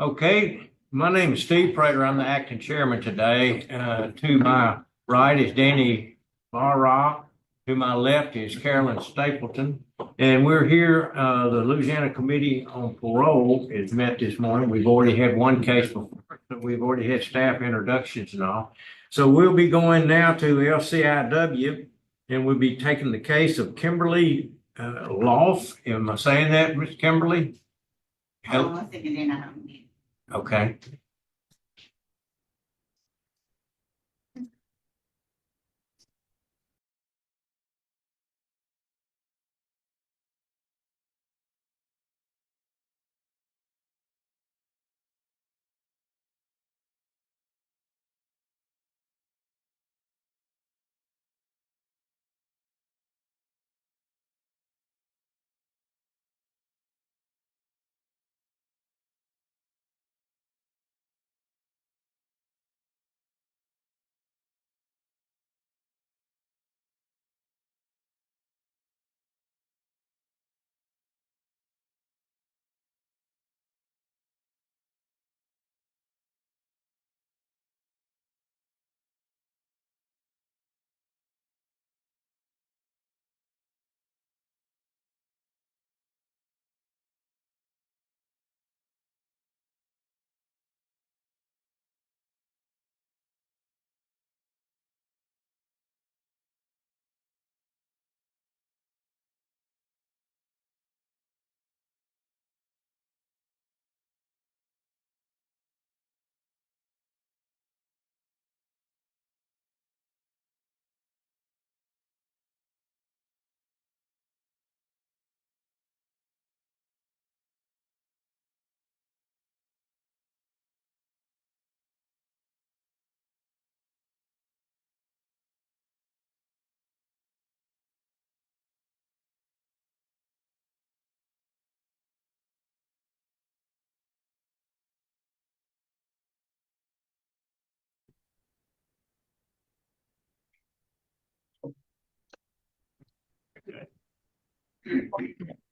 Okay, my name is Steve Prater. I'm the acting chairman today. To my right is Danny Barra. To my left is Carolyn Stapleton. And we're here, the Louisiana Committee on Parole is met this morning. We've already had one case before, so we've already had staff introductions and all. So we'll be going now to LCIW, and we'll be taking the case of Kimberly Loff. Am I saying that, Miss Kimberly? I think it in. I don't need. Okay.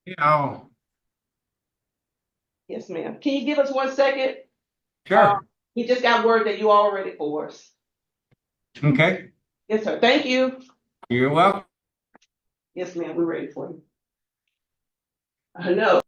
Yeah, Yes, ma'am. Can you give us 1 second? sure. He just got word that you all ready for us. Okay. Yes, sir. Thank you. You're welcome. Yes, ma'am. We're ready for you. I know.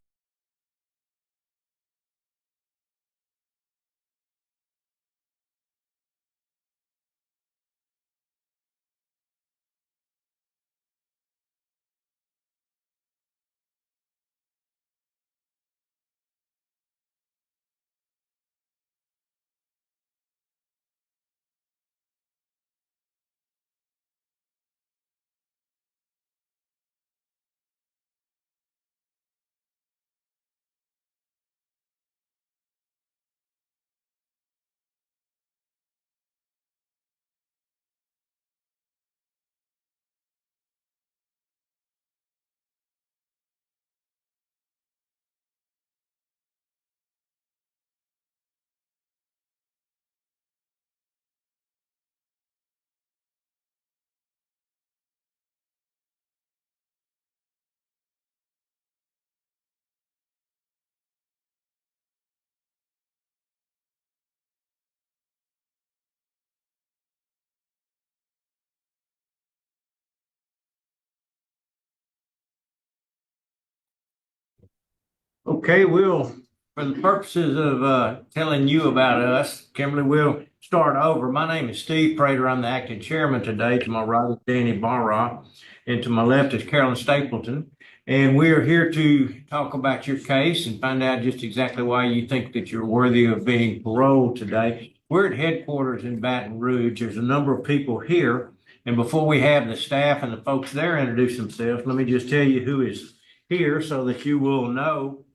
Okay, for the purposes of telling you about us, Kimberly, we'll start over. My name is Steve Prater. I'm the acting chairman today. To my right is Danny Barra, and to my left is Carolyn Stapleton. And we are here to talk about your case and find out just exactly why you think that you're worthy of being paroled today. We're at headquarters in Baton Rouge. There's a number of people here. And before we have the staff and the folks there introduce themselves, let me just tell you who is here so that you will know.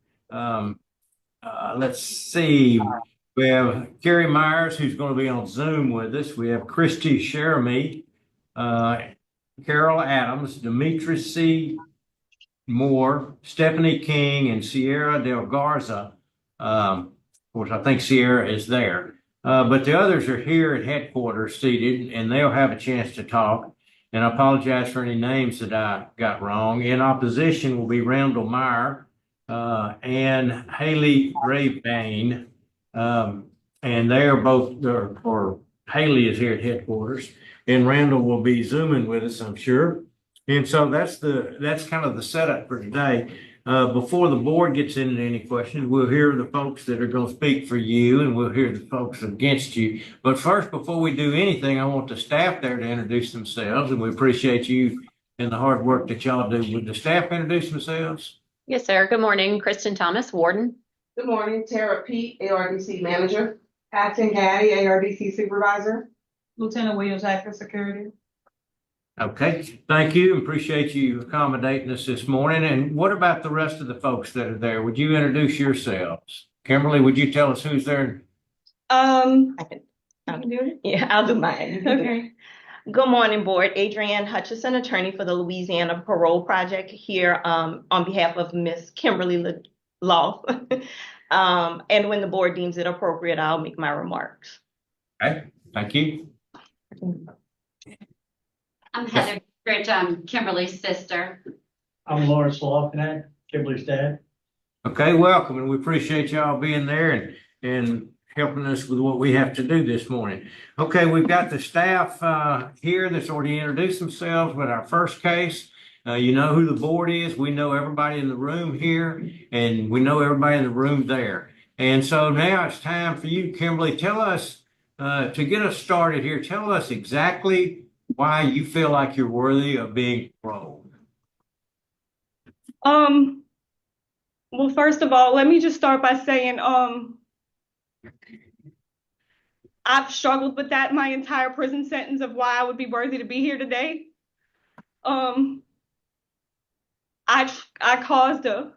Let's see. We have Gary Myers, who's going to be on Zoom with us. We have Christy Sheremy, uh, Carol Adams, Demetri C. Moore, Stephanie King, and Sierra Del Garza. Of course, I think Sierra is there. But the others are here at headquarters seated, and they'll have a chance to talk. And I apologize for any names that I got wrong. In opposition will be Randall Meyer, and Haley Ravebane, And they are both, or Haley is here at headquarters, and Randall will be Zooming with us, I'm sure. And so that's kind of the setup for today. Before the board gets into any questions, we'll hear the folks that are going to speak for you, and we'll hear the folks against you. But first, before we do anything, I want the staff there to introduce themselves, and we appreciate you and the hard work that y'all do. Would the staff introduce themselves? Yes, sir. Good morning. Kristen Thomas, Warden. Good morning, Tara Pete, ARDC Manager. Paxton Gaddy, ARDC Supervisor. Lieutenant Williams, Active Security. Okay, thank you. Appreciate you accommodating us this morning. And what about the rest of the folks that are there? Would you introduce yourselves? Kimberly, would you tell us who's there? I You can do it. yeah, I'll do mine. Okay. Good morning, board. Adrienne Hutchison, attorney for the Louisiana Parole Project here, on behalf of Miss Kimberly Law. And when the board deems it appropriate, I'll make my remarks. Okay, thank you. I'm Heather Rich, I'm Kimberly's sister. I'm Lawrence Lawconnect, Kimberly's dad. Okay, welcome, and we appreciate y'all being there and helping us with what we have to do this morning. Okay, we've got the staff here that's already introduced themselves with our first case. You know who the board is. We know everybody in the room here, and we know everybody in the room there. And so now it's time for you, Kimberly. Tell us, to get us started here, tell us exactly why you feel like you're worthy of being paroled. Well, first of all, let me just start by saying, I've struggled with that my entire prison sentence of why I would be worthy to be here today. I caused a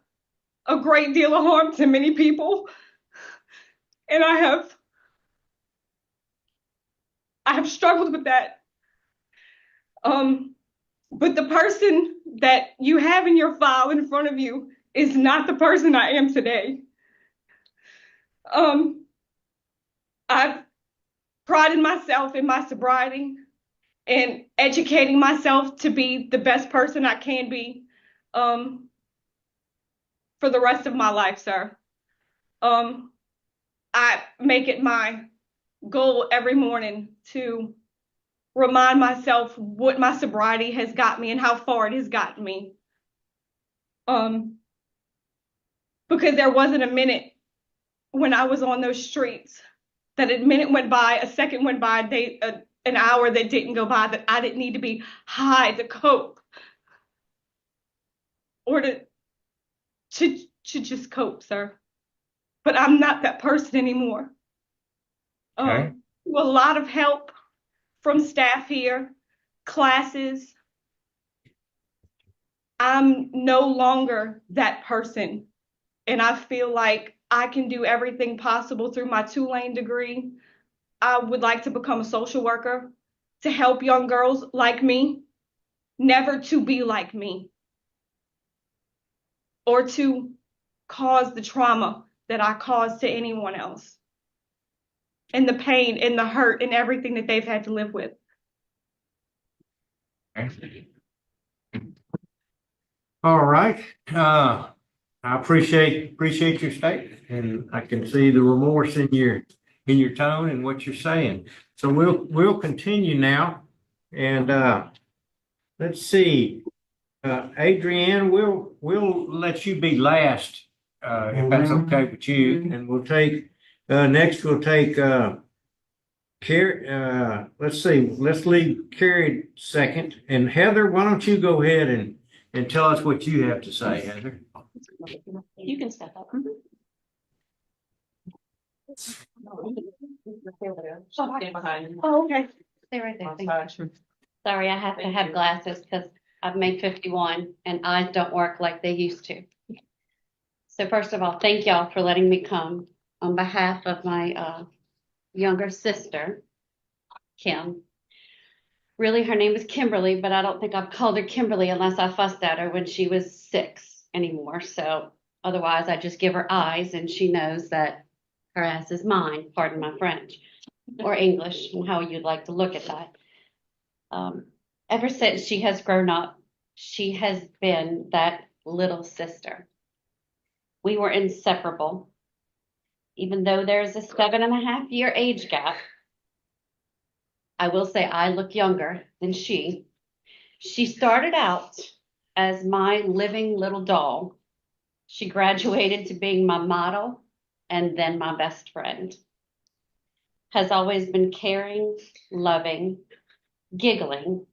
great deal of harm to many people, and I have struggled with that. But the person that you have in your file in front of you is not the person I am today. I've prided myself in my sobriety and educating myself to be the best person I can be, for the rest of my life, sir. I make it my goal every morning to remind myself what my sobriety has got me and how far it has gotten me. Because there wasn't a minute when I was on those streets that a minute went by, a second went by, an hour that didn't go by that I didn't need to be high to cope or to just cope, sir. But I'm not that person anymore. Okay. A lot of help from staff here, classes. I'm no longer that person. And I feel like I can do everything possible through my 2-lane degree. I would like to become a social worker to help young girls like me, never to be like me, or to cause the trauma that I caused to anyone else, and the pain and the hurt and everything that they've had to live with. All right. I appreciate your statement, and I can see the remorse in your tone and what you're saying. So we'll continue now, and let's see, Adrienne, we'll let you be last, if that's okay with you, and we'll take next. We'll take let's see, let's leave Carrie second, and Heather, why don't you go ahead and tell us what you have to say, Heather? You can step up. Oh, okay. Stay right there. Thank you. Sorry, I have to have glasses because I've made 51 and eyes don't work like they used to. So first of all, thank y'all for letting me come on behalf of my younger sister, Kim. Really, her name is Kimberly, but I don't think I've called her Kimberly unless I fussed at her when she was 6 anymore. So otherwise, I just give her eyes and she knows that her ass is mine, pardon my French, or English, and how you'd like to look at that. Ever since she has grown up, she has been that little sister. We were inseparable. even though there's a 7.5 year age gap, I will say I look younger than she. She started out as my living little doll. She graduated to being my model and then my best friend. Has always been caring, loving, giggling.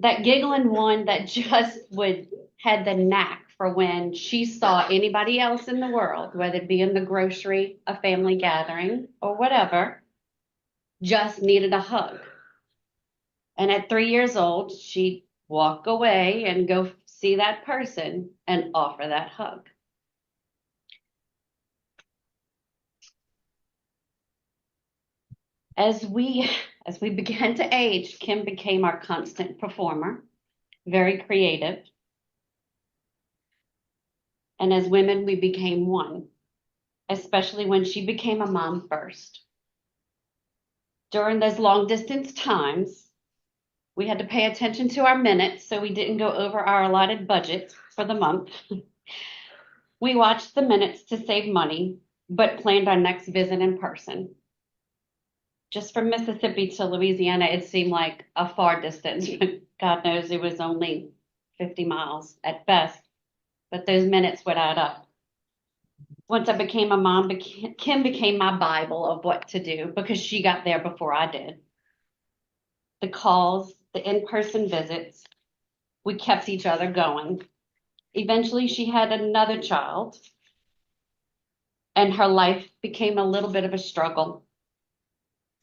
That giggling one that just had the knack for when she saw anybody else in the world, whether it be in the grocery, a family gathering, or whatever, just needed a hug. And at 3 years old, she'd walk away and go see that person and offer that hug. As we began to age, Kim became our constant performer, very creative. And as women, we became one, especially when she became a mom first. During those long distance times, we had to pay attention to our minutes so we didn't go over our allotted budget for the month. We watched the minutes to save money, but planned our next visit in person. Just from Mississippi to Louisiana, it seemed like a far distance. God knows it was only 50 miles at best, but those minutes would add up. Once I became a mom, Kim became my Bible of what to do because she got there before I did. The calls, the in-person visits, we kept each other going. Eventually, she had another child, and her life became a little bit of a struggle.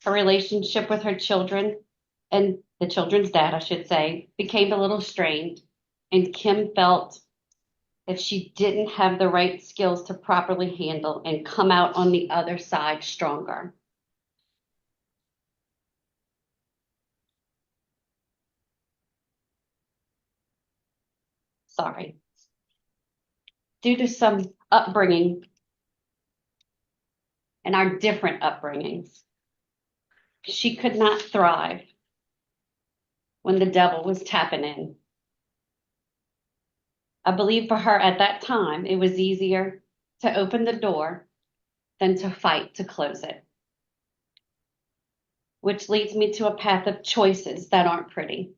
Her relationship with her children, and the children's dad, I should say, became a little strained, and Kim felt that she didn't have the right skills to properly handle and come out on the other side stronger. Sorry. Due to some upbringing and our different upbringings, she could not thrive when the devil was tapping in. I believe for her at that time, it was easier to open the door than to fight to close it. Which leads me to a path of choices that aren't pretty.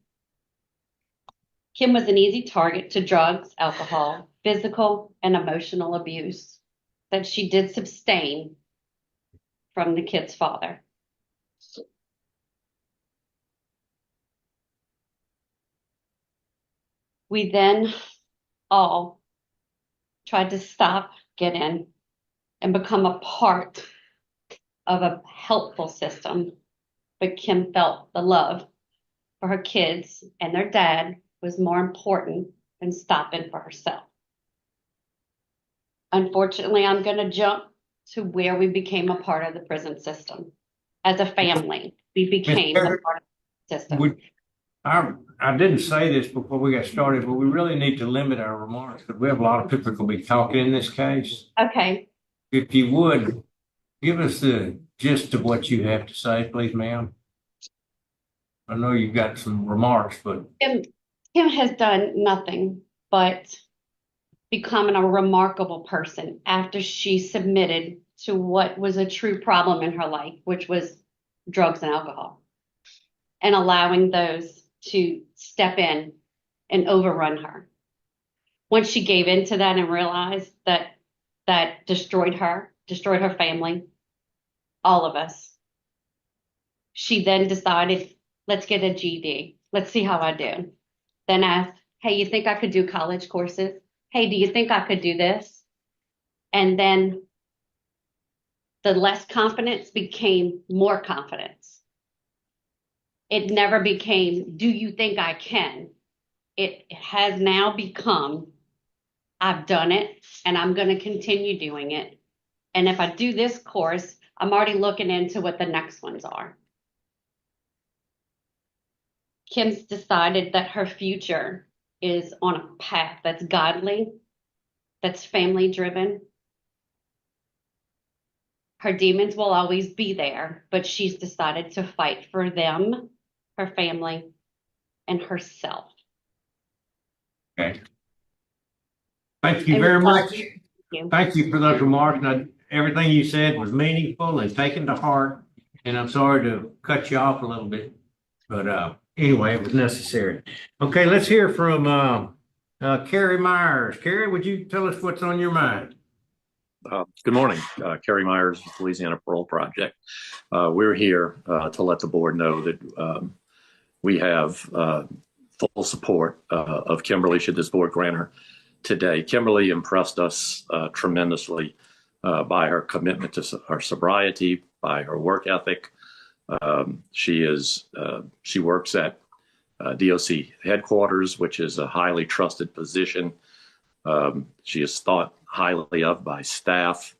Kim was an easy target to drugs, alcohol, physical, and emotional abuse that she did sustain from the kid's father. We then all tried to stop, get in, and become a part of a helpful system. But Kim felt the love for her kids and their dad was more important than stopping for herself. Unfortunately, I'm going to jump to where we became a part of the prison system. As a family, we became a part of the system. I didn't say this before we got started, but we really need to limit our remarks because we have a lot of people going to be talking in this case. Okay. If you would, give us the gist of what you have to say, please, ma'am. I know you've got some remarks, but Kim has done nothing but becoming a remarkable person after she submitted to what was a true problem in her life, which was drugs and alcohol, and allowing those to step in and overrun her. Once she gave in to that and realized that that destroyed her family, all of us, she then decided, let's get a GED. Let's see how I do. Then asked, hey, you think I could do college courses? Hey, do you think I could do this? And then the less confidence became more confidence. It never became, do you think I can? It has now become, I've done it and I'm going to continue doing it. And if I do this course, I'm already looking into what the next ones are. Kim's decided that her future is on a path that's godly, that's family driven. Her demons will always be there, but she's decided to fight for them, her family, and herself. okay. Thank you very much. Thank you for those remarks. And everything you said was meaningful and taken to heart. And I'm sorry to cut you off a little bit, but anyway, it was necessary. Okay, let's hear from Carrie Myers. Carrie, would you tell us what's on your mind? Good morning, Kerry Myers, Louisiana Parole Project. We're here to let the board know that we have full support of Kimberly should this board grant her today. Kimberly impressed us tremendously by her commitment to her sobriety, by her work ethic. She works at DOC headquarters, which is a highly trusted position. She is thought highly of by staff.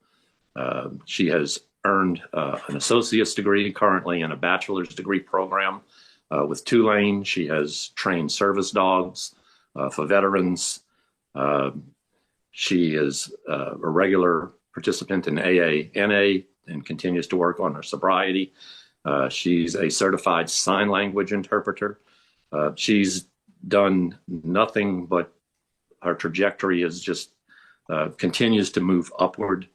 She has earned an associate's degree currently in a bachelor's degree program with Tulane. She has trained service dogs for veterans. She is a regular participant in AA/NA and continues to work on her sobriety. She's a certified sign language interpreter. She's done nothing but her trajectory is just continues to move upward.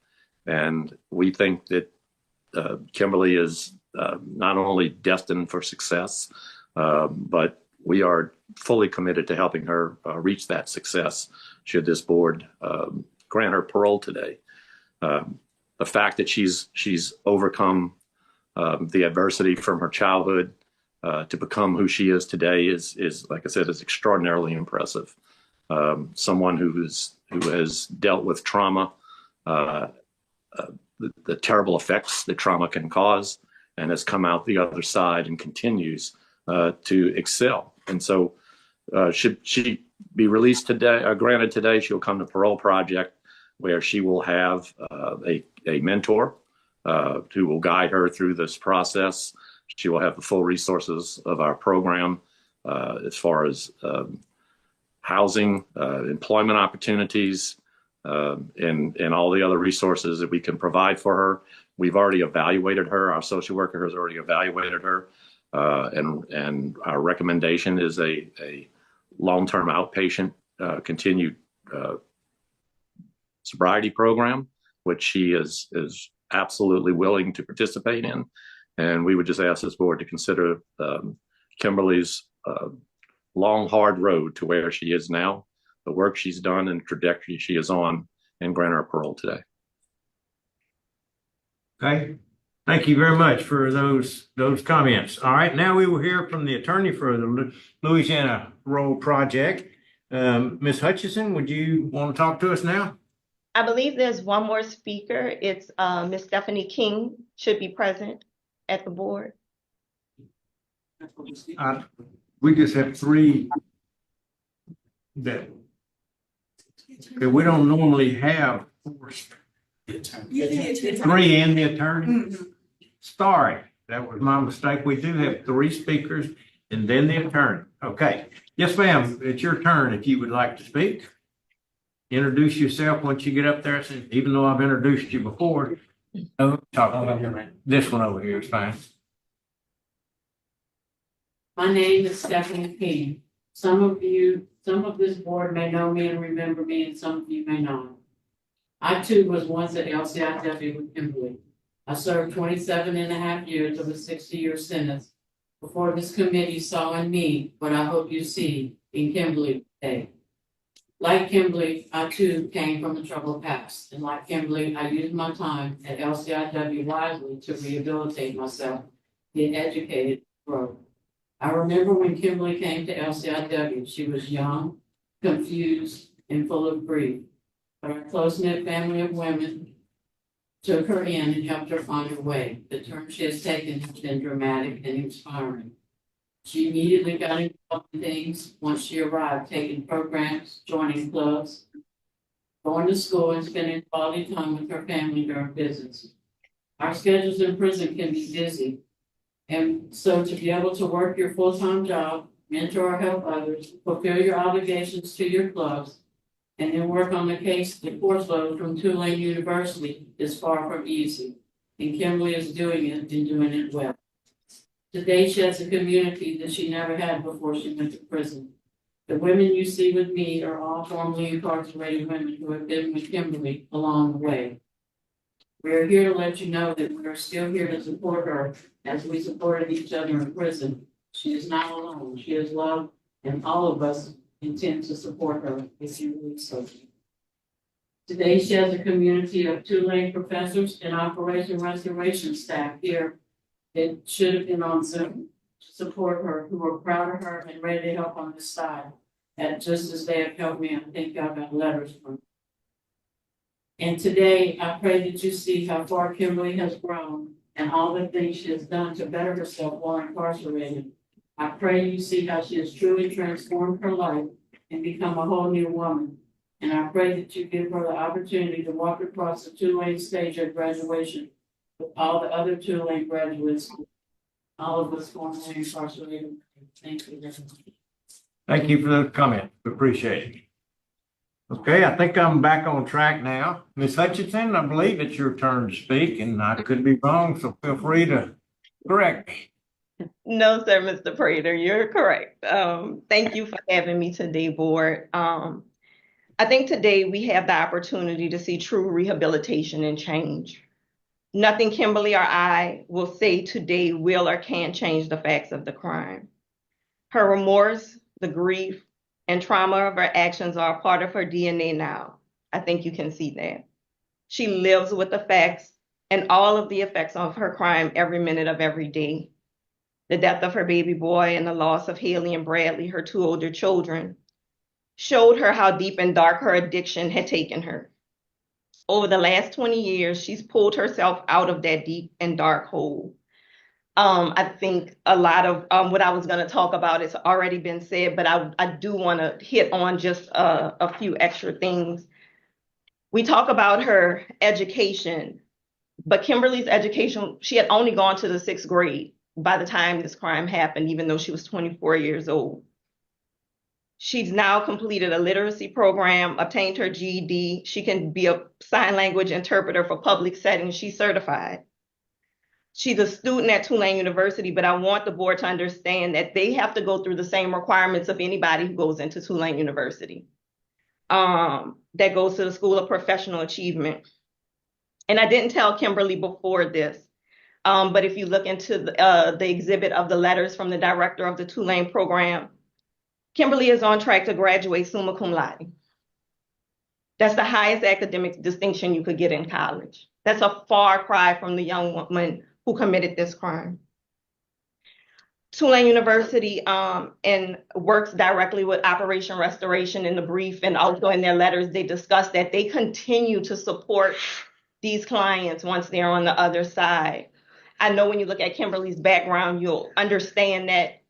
And we think that Kimberly is not only destined for success, but we are fully committed to helping her reach that success should this board grant her parole today. The fact that she's overcome the adversity from her childhood to become who she is today is like I said, is extraordinarily impressive. Someone who has dealt with trauma, the terrible effects that trauma can cause, and has come out the other side and continues to excel. And so should she be released today, granted today, she'll come to Parole Project, where she will have a mentor who will guide her through this process. She will have the full resources of our program as far as housing, employment opportunities, and all the other resources that we can provide for her. We've already evaluated her. Our social worker has already evaluated her. And our recommendation is a long-term outpatient continued sobriety program, which she is absolutely willing to participate in. And we would just ask this board to consider Kimberly's long, hard road to where she is now, the work she's done and the trajectory she is on, and grant her parole today. Okay, thank you very much for those comments. All right, now we will hear from the attorney for the Louisiana Parole Project. Ms. Hutchison, would you want to talk to us now? I believe there's one more speaker. It's Ms. Stephanie King should be present at the board. We just have three that we don't normally have four. Three and the attorney. Sorry, that was my mistake. We do have three speakers and then the attorney. Okay. Yes, ma'am. It's your turn if you would like to speak. Introduce yourself once you get up there. Even though I've introduced you before. Talk about this one over here is fine. My name is Stephanie King. Some of this board may know me and remember me, and some of you may not. I too was once at LCIW with Kimberly. I served 27 and a half years of a 60-year sentence before this committee saw in me what I hope you see in Kimberly today. Like Kimberly, I too came from a troubled past, and like Kimberly, I used my time at LCIW wisely to rehabilitate myself, get educated, grow. I remember when Kimberly came to LCIW, she was young, confused, and full of grief. But our close-knit family of women took her in and helped her find her way. The turn she has taken has been dramatic and inspiring. She immediately got involved in things once she arrived, taking programs, joining clubs, going to school, and spending quality time with her family during visits. Our schedules in prison can be busy. And so to be able to work your full-time job, mentor or help others, fulfill your obligations to your clubs, and then work on the course load from Tulane University is far from easy. And Kimberly is doing it and doing it well. Today she has a community that she never had before she went to prison. The women you see with me are all formerly incarcerated women who have been with Kimberly along the way. We're here to let you know that we're still here to support her as we supported each other in prison. She is not alone. She is loved, and all of us intend to support her if you need so. Today, she has a community of Tulane professors and Operation Restoration staff here that should have been on Zoom to support her, who are proud of her and ready to help on this side. And just as they have helped me, I think y'all got letters from. And today, I pray that you see how far Kimberly has grown and all the things she has done to better herself while incarcerated. I pray you see how she has truly transformed her life and become a whole new woman. And I pray that you give her the opportunity to walk across the Tulane stage at graduation with all the other Tulane graduates, all of us formerly incarcerated. Thank you. Thank you for the comment. Appreciate it. Okay, I think I'm back on track now. Ms. Hutchinson, I believe it's your turn to speak, and I could be wrong, so feel free to correct me. No, sir, Mr. Prater, you're correct. Thank you for having me today, board. I think today we have the opportunity to see true rehabilitation and change. Nothing Kimberly or I will say today will or can change the facts of the crime. Her remorse, the grief, and trauma of her actions are a part of her DNA now. I think you can see that. She lives with the facts and all of the effects of her crime every minute of every day. The death of her baby boy and the loss of Haley and Bradley, her two older children, showed her how deep and dark her addiction had taken her. Over the last 20 years, she's pulled herself out of that deep and dark hole. I think a lot of what I was going to talk about has already been said, but I do want to hit on just a few extra things. We talk about her education, but Kimberly's education, she had only gone to the 6th grade by the time this crime happened, even though she was 24 years old. She's now completed a literacy program, obtained her GED. She can be a sign language interpreter for public settings. She's certified. She's a student at Tulane University, but I want the board to understand that they have to go through the same requirements of anybody who goes into Tulane University. That goes to the School of Professional Achievement. And I didn't tell Kimberly before this, but if you look into the exhibit of the letters from the director of the Tulane program, Kimberly is on track to graduate summa cum laude. That's the highest academic distinction you could get in college. That's a far cry from the young woman who committed this crime. Tulane University and works directly with Operation Restoration in the brief, and also in their letters, they discuss that they continue to support these clients once they're on the other side. I know when you look at Kimberly's background, you'll understand that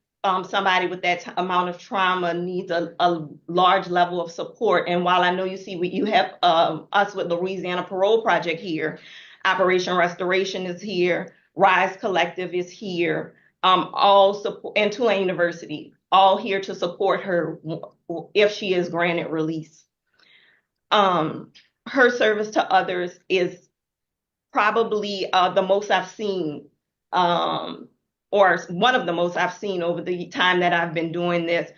somebody with that amount of trauma needs a large level of support. And while I know you have us with the Louisiana Parole Project here, Operation Restoration is here, Rise Collective is here, all support, and Tulane University, all here to support her if she is granted release. Her service to others is probably the most I've seen, or one of the most I've seen over the time that I've been doing this.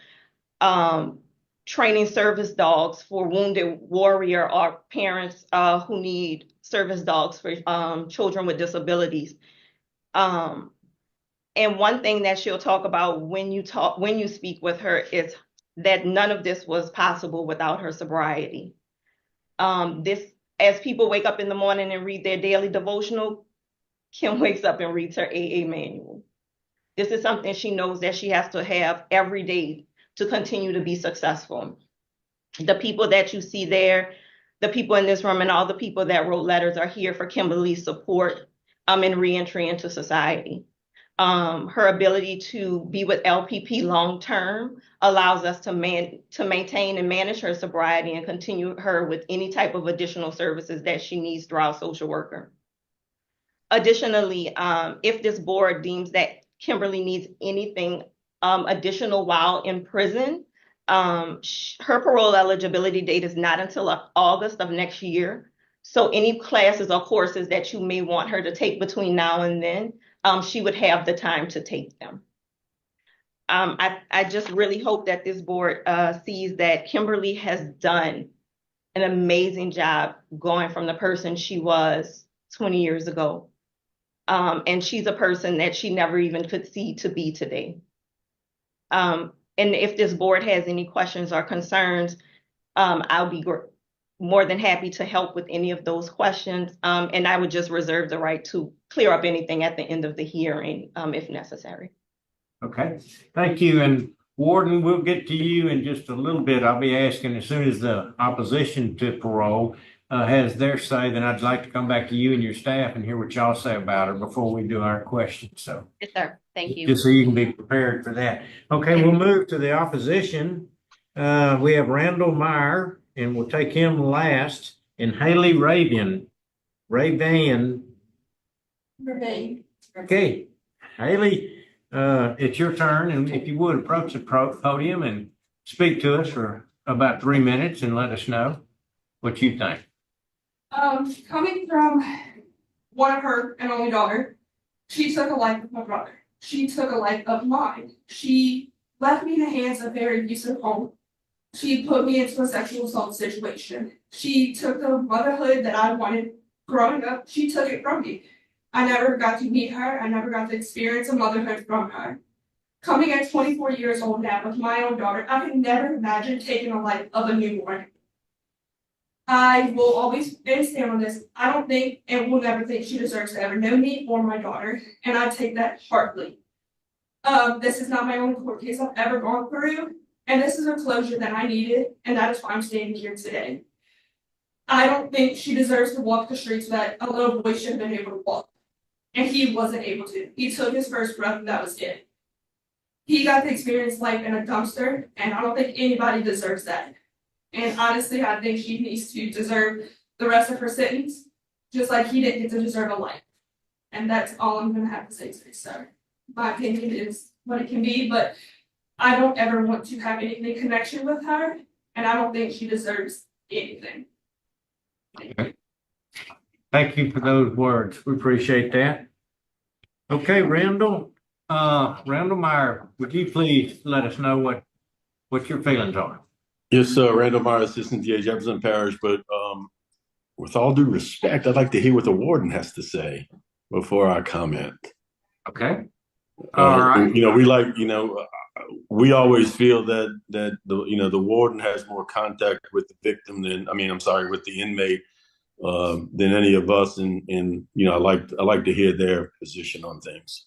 Training service dogs for wounded warrior or parents who need service dogs for children with disabilities. And one thing that she'll talk about when you speak with her is that none of this was possible without her sobriety. As people wake up in the morning and read their daily devotional, Kim wakes up and reads her AA manual. This is something she knows that she has to have every day to continue to be successful. The people that you see there, the people in this room, and all the people that wrote letters are here for Kimberly's support in reentry into society. Her ability to be with LPP long term allows us to maintain and manage her sobriety and continue her with any type of additional services that she needs through our social worker. Additionally, if this board deems that Kimberly needs anything additional while in prison, her parole eligibility date is not until August of next year. So any classes or courses that you may want her to take between now and then, she would have the time to take them. I just really hope that this board sees that Kimberly has done an amazing job going from the person she was 20 years ago. And she's a person that she never even could see to be today. And if this board has any questions or concerns, I'll be more than happy to help with any of those questions. And I would just reserve the right to clear up anything at the end of the hearing, if necessary. Okay, thank you. And Warden, we'll get to you in just a little bit. I'll be asking as soon as the opposition to parole has their say, then I'd like to come back to you and your staff and hear what y'all say about it before we do our questions. So Yes, sir. Thank you. just so you can be prepared for that. Okay, we'll move to the opposition. We have Randall Meyer, and we'll take him last, and Haley Ravan. Okay, Haley, it's your turn, and if you would approach the podium and speak to us for about 3 minutes and let us know what you think. Coming from one of her and only daughter, she took a life of my brother. She took a life of mine. She left me in the hands of a very abusive home. She put me into a sexual assault situation. She took the motherhood that I wanted growing up. She took it from me. I never got to meet her. I never got to experience a motherhood from her. Coming at 24 years old now with my own daughter, I can never imagine taking a life of a newborn. I will always stand on this. I don't think and will never think she deserves to ever know me or my daughter, and I take that heartily. This is not my only court case I've ever gone through, and this is a closure that I needed, and that is why I'm standing here today. I don't think she deserves to walk the streets that a little boy should have been able to walk, and he wasn't able to. He took his first breath, and that was it. He got to experience life in a dumpster, and I don't think anybody deserves that. And honestly, I think she needs to deserve the rest of her sentence, just like he didn't get to deserve a life. And that's all I'm going to have to say today, sir. My opinion is what it can be, but I don't ever want to have anything connection with her, and I don't think she deserves anything. Okay. Thank you for those words. We appreciate that. Okay, Randall Meyer, would you please let us know what your feelings are? Yes, sir. Randall Meyer, Assistant DA, Jefferson Parish. But with all due respect, I'd like to hear what the warden has to say before I comment. Okay. All right. We always feel that the warden has more contact with the victim with the inmate than any of us, and I like to hear their position on things.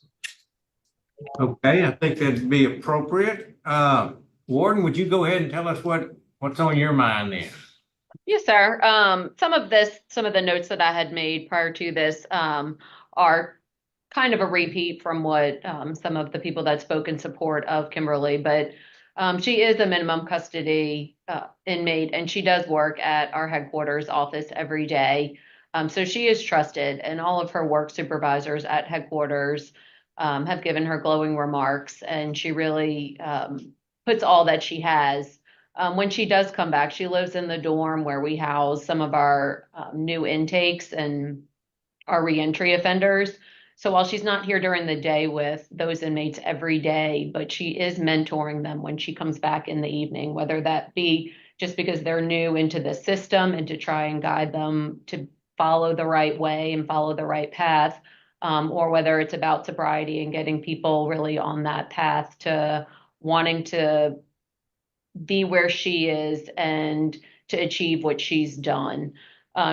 Okay, I think that'd be appropriate. Warden, would you go ahead and tell us what's on your mind then? Yes, sir. Some of the notes that I had made prior to this are kind of a repeat from what some of the people that spoke in support of Kimberly, but she is a minimum custody inmate, and she does work at our headquarters office every day. So she is trusted, and all of her work supervisors at headquarters have given her glowing remarks, and she really puts all that she has. When she does come back, she lives in the dorm where we house some of our new intakes and our reentry offenders. So while she's not here during the day with those inmates every day, but she is mentoring them when she comes back in the evening, whether that be just because they're new into the system and to try and guide them to follow the right way and follow the right path, or whether it's about sobriety and getting people really on that path to wanting to be where she is and to achieve what she's done.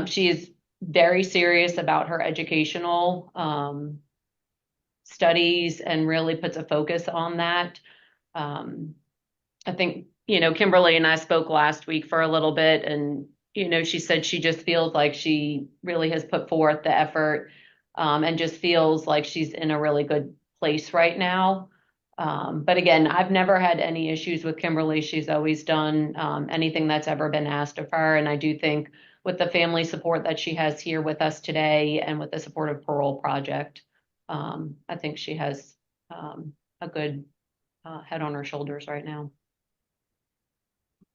She is very serious about her educational studies and really puts a focus on that. I think, Kimberly and I spoke last week for a little bit, and, she said she just feels like she really has put forth the effort and just feels like she's in a really good place right now. But again, I've never had any issues with Kimberly. She's always done anything that's ever been asked of her. And I do think with the family support that she has here with us today and with the support of Parole Project, I think she has a good head on her shoulders right now.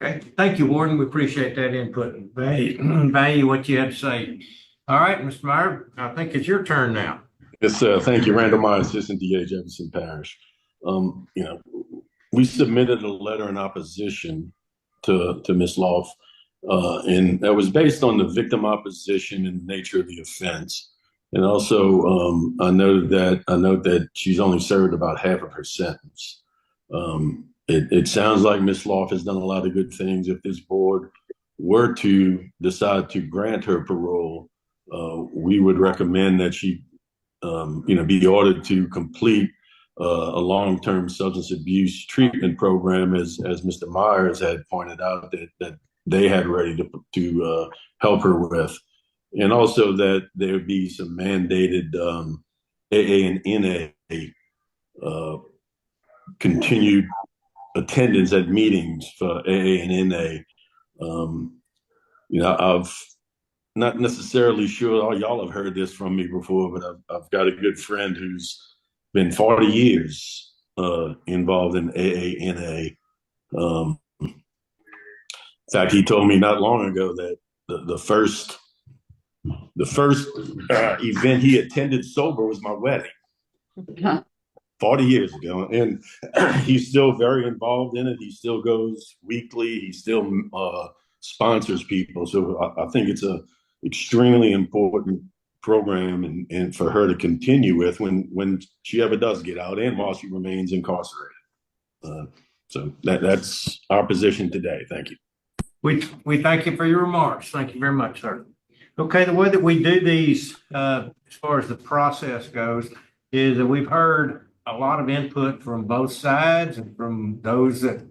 Okay, thank you, Warden. We appreciate that input and value what you had to say. All right, Mr. Meyer, I think it's your turn now. Yes, sir. Thank you, Randall Meyer, Assistant DA, Jefferson Parish. We submitted a letter in opposition to Ms. Loft, and that was based on the victim opposition and the nature of the offense. And also, I note that she's only served about half of her sentence. It sounds like Ms. Loft has done a lot of good things. If this board were to decide to grant her parole, we would recommend that she, be ordered to complete a long-term substance abuse treatment program, as Mr. Myers had pointed out that they had ready to help her with, and also that there be some mandated AA and NA continued attendance at meetings for AA and NA. I've not necessarily sure all y'all have heard this from me before, but I've got a good friend who's been 40 years involved in AANA. In fact, he told me not long ago that the first event he attended sober was my wedding. 40 years ago, and he's still very involved in it. He still goes weekly. He still sponsors people. So I think it's a extremely important program, and for her to continue with when she ever does get out, and while she remains incarcerated. So that's our position today. Thank you. We thank you for your remarks. Thank you very much, sir. Okay, the way that we do these, as far as the process goes, is that we've heard a lot of input from both sides and from those that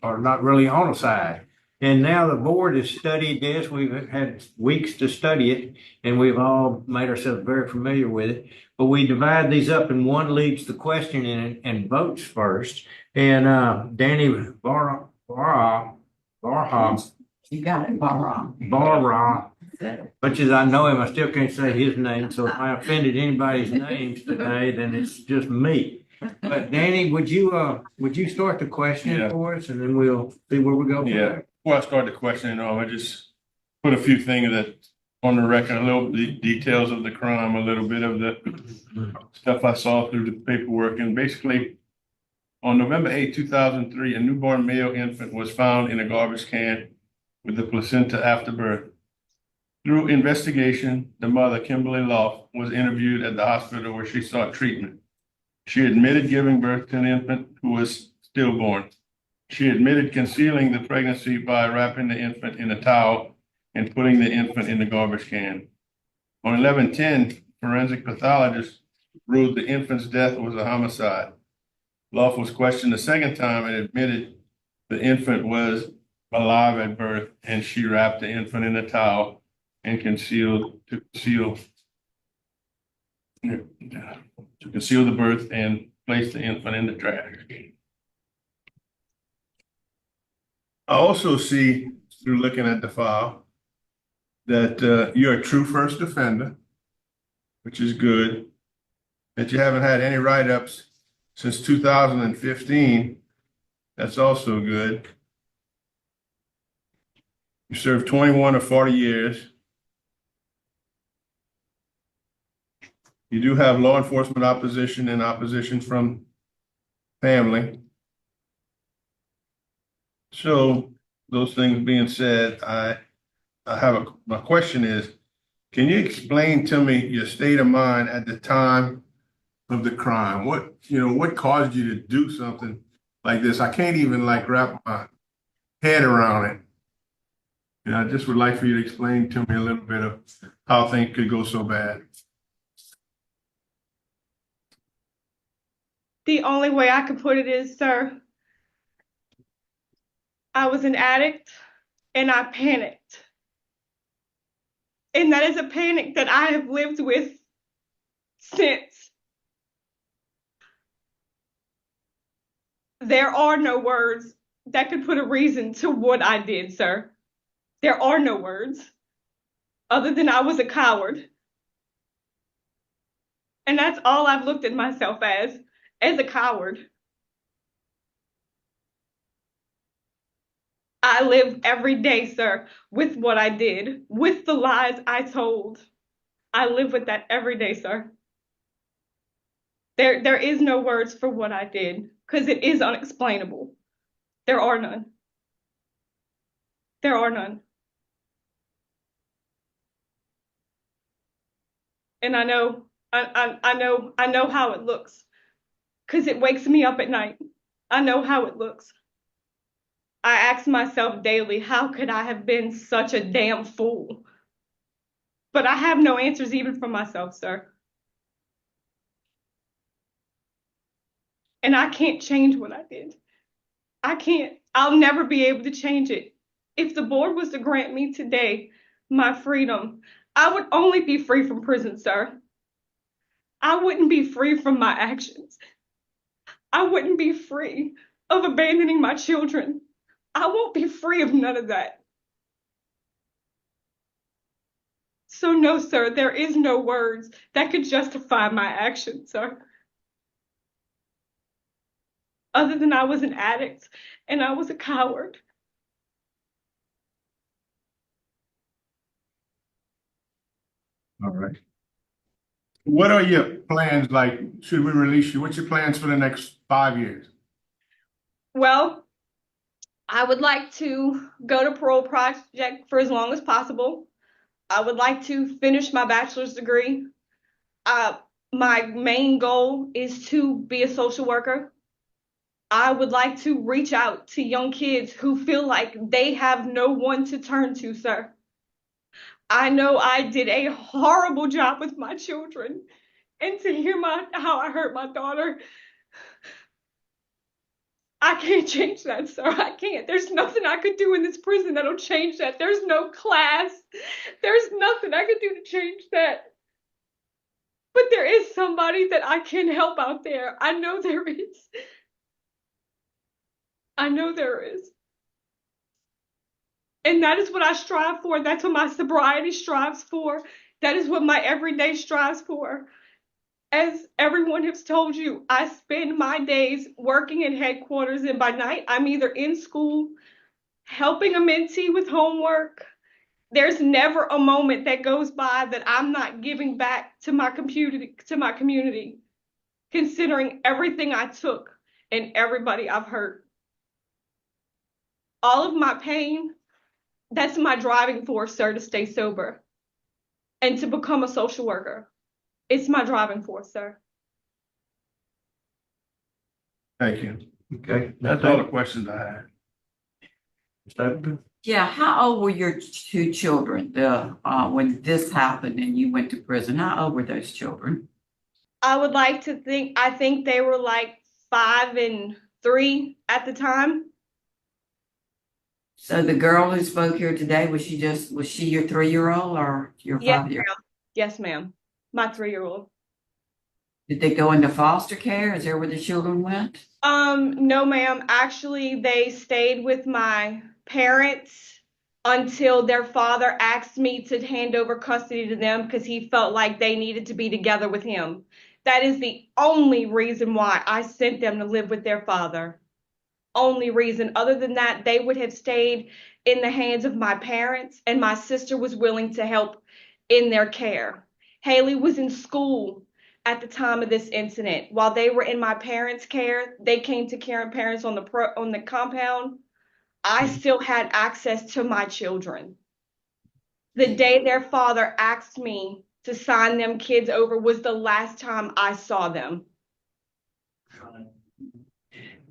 are not really on a side. And now the board has studied this. We've had weeks to study it, and we've all made ourselves very familiar with it. But we divide these up, and one leads the question and votes first. And Danny Barha, You got it, Barra. much as I know him, I still can't say his name. So if I offended anybody's names today, then it's just me. But Danny, would you start the questioning for us, and then we'll see where we go from there. Before I start the questioning, I just put a few things that on the record, a little details of the crime, a little bit of the stuff I saw through the paperwork, and basically on November 8, 2003, a newborn male infant was found in a garbage can with the placenta after birth. Through investigation, the mother, Kimberly Loft, was interviewed at the hospital where she sought treatment. She admitted giving birth to an infant who was stillborn. She admitted concealing the pregnancy by wrapping the infant in a towel and putting the infant in the garbage can. On 11/10, forensic pathologists ruled the infant's death was a homicide. Loft was questioned a second time and admitted the infant was alive at birth, and she wrapped the infant in a towel and concealed the birth and placed the infant in the trash. I also see through looking at the file that you're a true first offender, which is good, that you haven't had any write-ups since 2015. That's also good. You served 21 or 40 years. You do have law enforcement opposition and opposition from family. So those things being said, my question is, can you explain to me your state of mind at the time of the crime? What caused you to do something like this? I can't even wrap my head around it. I just would like for you to explain to me a little bit of how things could go so bad. The only way I could put it is, sir, I was an addict and I panicked. And that is a panic that I have lived with since. There are no words that could put a reason to what I did, sir. There are no words other than I was a coward. And that's all I've looked at myself as a coward. I live every day, sir, with what I did, with the lies I told. I live with that every day, sir. There is no words for what I did, because it is unexplainable. There are none. There are none. And I know how it looks because it wakes me up at night. I know how it looks. I ask myself daily, how could I have been such a damn fool? But I have no answers even for myself, sir. And I can't change what I did. I can't. I'll never be able to change it. If the board was to grant me today my freedom, I would only be free from prison, sir. I wouldn't be free from my actions. I wouldn't be free of abandoning my children. I won't be free of none of that. So no, sir, there is no words that could justify my actions, sir. Other than I was an addict and I was a coward. All right. What are your plans like? Should we release you? What's your plans for the next 5 years? Well, I would like to go to Parole Project for as long as possible. I would like to finish my bachelor's degree. My main goal is to be a social worker. I would like to reach out to young kids who feel like they have no one to turn to, sir. I know I did a horrible job with my children, and to hear how I hurt my daughter, I can't change that, sir. I can't. There's nothing I could do in this prison that'll change that. There's no class. There's nothing I could do to change that. But there is somebody that I can help out there. I know there is. I know there is. And that is what I strive for. That's what my sobriety strives for. That is what my everyday strives for. As everyone has told you, I spend my days working in headquarters, and by night I'm either in school, helping a mentee with homework. There's never a moment that goes by that I'm not giving back to my community, considering everything I took and everybody I've hurt. All of my pain, that's my driving force, sir, to stay sober and to become a social worker. It's my driving force, sir. Thank you. Okay. That's all the questions I had. Yeah, how old were your two children when this happened and you went to prison? How old were those children? I think they were like 5 and 3 at the time. So the girl who spoke here today, was she your 3-year-old or your 5-year-old? Yes, ma'am. My 3-year-old. Did they go into foster care? Is there where the children went? No, ma'am. Actually, they stayed with my parents until their father asked me to hand over custody to them because he felt like they needed to be together with him. That is the only reason why I sent them to live with their father. Only reason. Other than that, they would have stayed in the hands of my parents, and my sister was willing to help in their care. Haley was in school at the time of this incident. While they were in my parents' care, they came to caring parents on the compound. I still had access to my children. The day their father asked me to sign them kids over was the last time I saw them.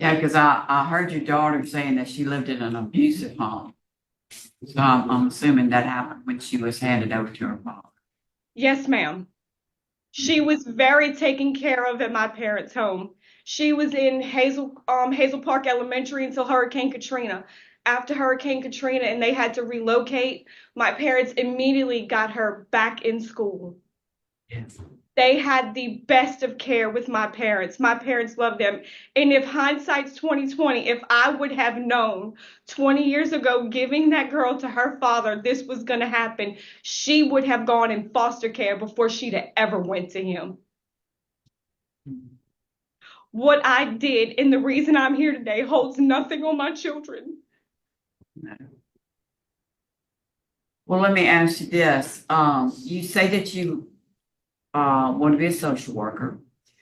Yeah, because I heard your daughter saying that she lived in an abusive home. So I'm assuming that happened when she was handed over to her father. Yes, ma'am. She was very taken care of at my parents' home. She was in Hazel Park Elementary until Hurricane Katrina. After Hurricane Katrina and they had to relocate, my parents immediately got her back in school. Yes. They had the best of care with my parents. My parents loved them. And if hindsight's 2020, if I would have known 20 years ago, giving that girl to her father, this was going to happen, she would have gone in foster care before she'd have ever went to him. What I did and the reason I'm here today holds nothing on my children. No. Well, let me ask you this. You say that you want to be a social worker.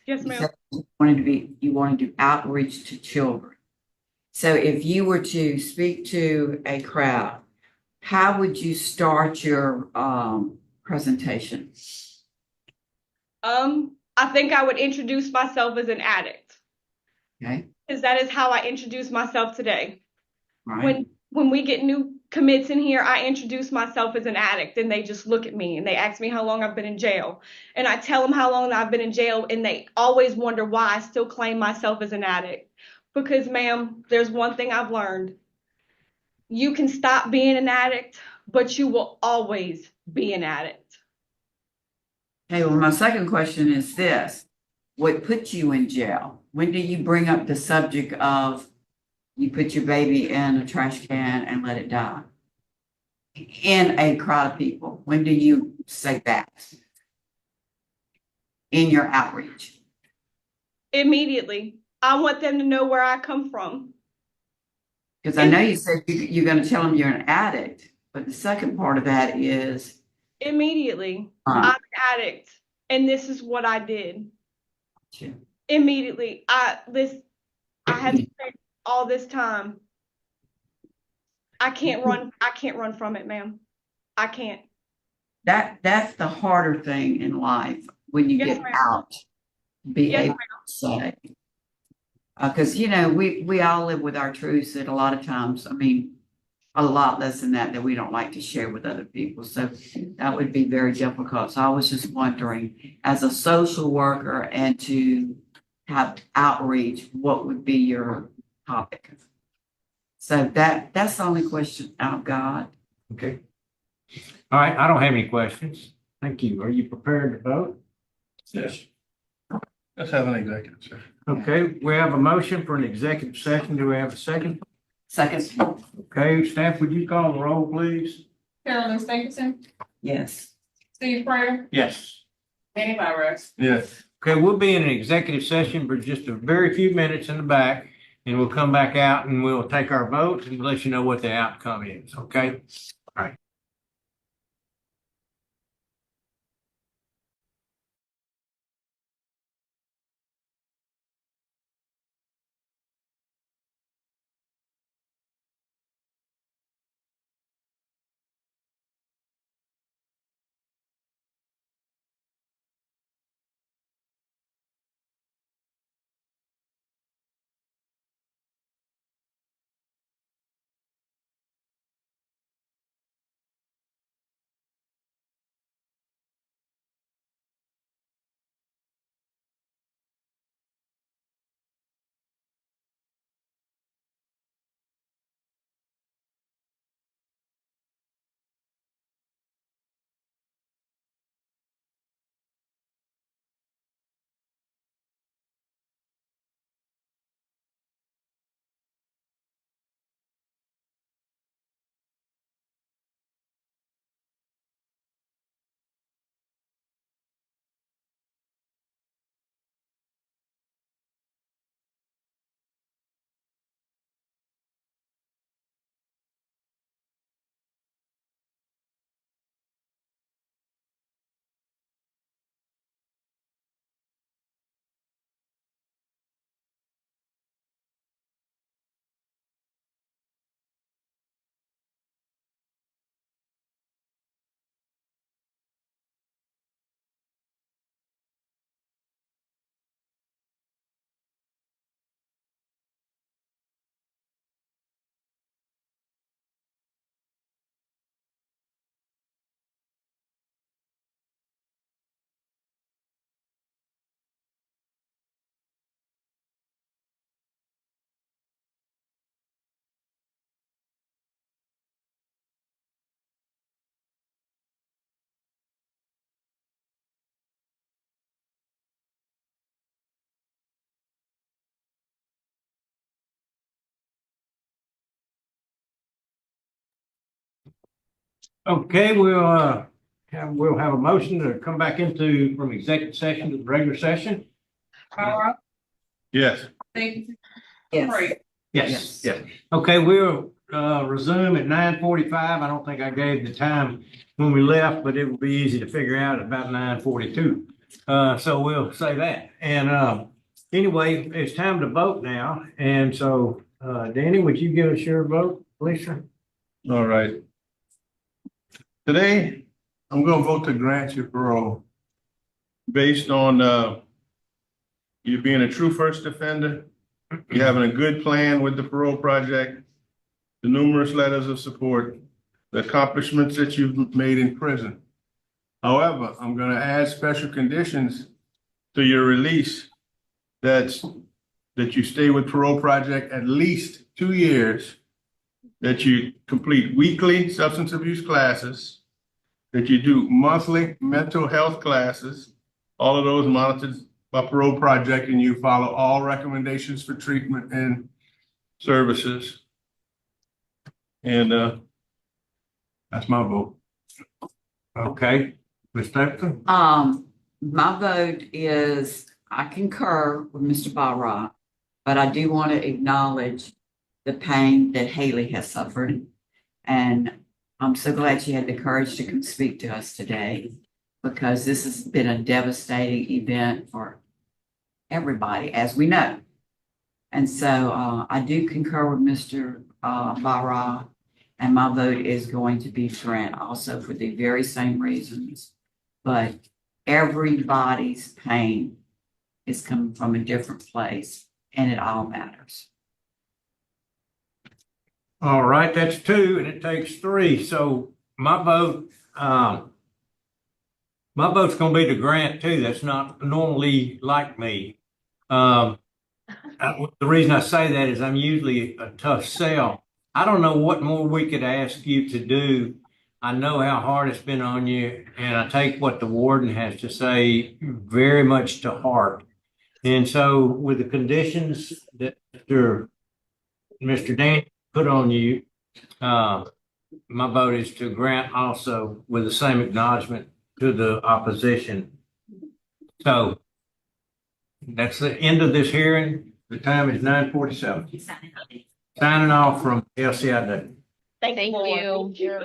Yes, ma'am. You want to do outreach to children. So if you were to speak to a crowd, how would you start your presentation? I think I would introduce myself as an addict, Okay, because that is how I introduce myself today. right. When we get new commits in here, I introduce myself as an addict, and they just look at me and they ask me how long I've been in jail. And I tell them how long I've been in jail, and they always wonder why I still claim myself as an addict. Because, ma'am, there's one thing I've learned. You can stop being an addict, but you will always be an addict. Okay, well, my second question is this. What put you in jail? When did you bring up the subject of you put your baby in a trash can and let it die? In a crowd of people, when do you say that? In your outreach? Immediately. I want them to know where I come from. Because I know you said you're going to tell them you're an addict, but the second part of that is Immediately. I'm an addict, and this is what I did. Immediately. I have spent all this time. I can't run from it, ma'am. I can't. that's the harder thing in life when you Yes, get ma'am. out, be Yes, able to say. Because we all live with our truths at a lot of times. I mean, a lot less than that we don't like to share with other people. So that would be very difficult. So I was just wondering, as a social worker and to have outreach, what would be your topic? So that's the only question I've got. Okay. All right, I don't have any questions. Thank you. Are you prepared to vote? Yes. Let's have an executive session. Okay, we have a motion for an executive session. Do we have a second? Second. Okay, staff, would you call the roll, please? Carolyn Stapleton, Yes. Steve Prater, Yes. Danny Virus. Yes. Okay, we'll be in an executive session for just a very few minutes in the back, and we'll come back out and we'll take our vote and let you know what the outcome is, okay? All right. Okay, we'll have a motion to come back from executive session to the regular session. Parole, Yes. Stapleton, Yes. Prater. Yes, yes. Okay, we'll resume at 9:45. I don't think I gave the time when we left, but it will be easy to figure out at about 9:42. So we'll say that. And anyway, it's time to vote now. And so, Danny, would you give us your vote, Lisa? All right. Today, I'm going to vote to grant you parole. based on, you being a true first offender, you having a good plan with the parole project, the numerous letters of support, the accomplishments that you've made in prison. However, I'm gonna add special conditions to your release that you stay with Parole Project at least 2 years, that you complete weekly substance abuse classes, that you do monthly mental health classes, all of those monitored by Parole Project, and you follow all recommendations for treatment and services. And that's my vote. Okay, Ms. Stapleton? My vote is, I concur with Mr. Barra, but I do want to acknowledge the pain that Haley has suffered. And I'm so glad she had the courage to come speak to us today, because this has been a devastating event for everybody, as we know. And so I do concur with Mr. Barra, and my vote is going to be Trent also for the very same reasons. But everybody's pain is coming from a different place, and it all matters. All right, that's 2, and it takes 3. So my vote's gonna be to grant too. That's not normally like me. The reason I say that is I'm usually a tough sell. I don't know what more we could ask you to do. I know how hard it's been on you, and I take what the warden has to say very much to heart. And so with the conditions that Mr. Dan put on you, my vote is to grant also with the same acknowledgement to the opposition. So that's the end of this hearing. The time is 9:47. Signing off from LCID. Thank you. you.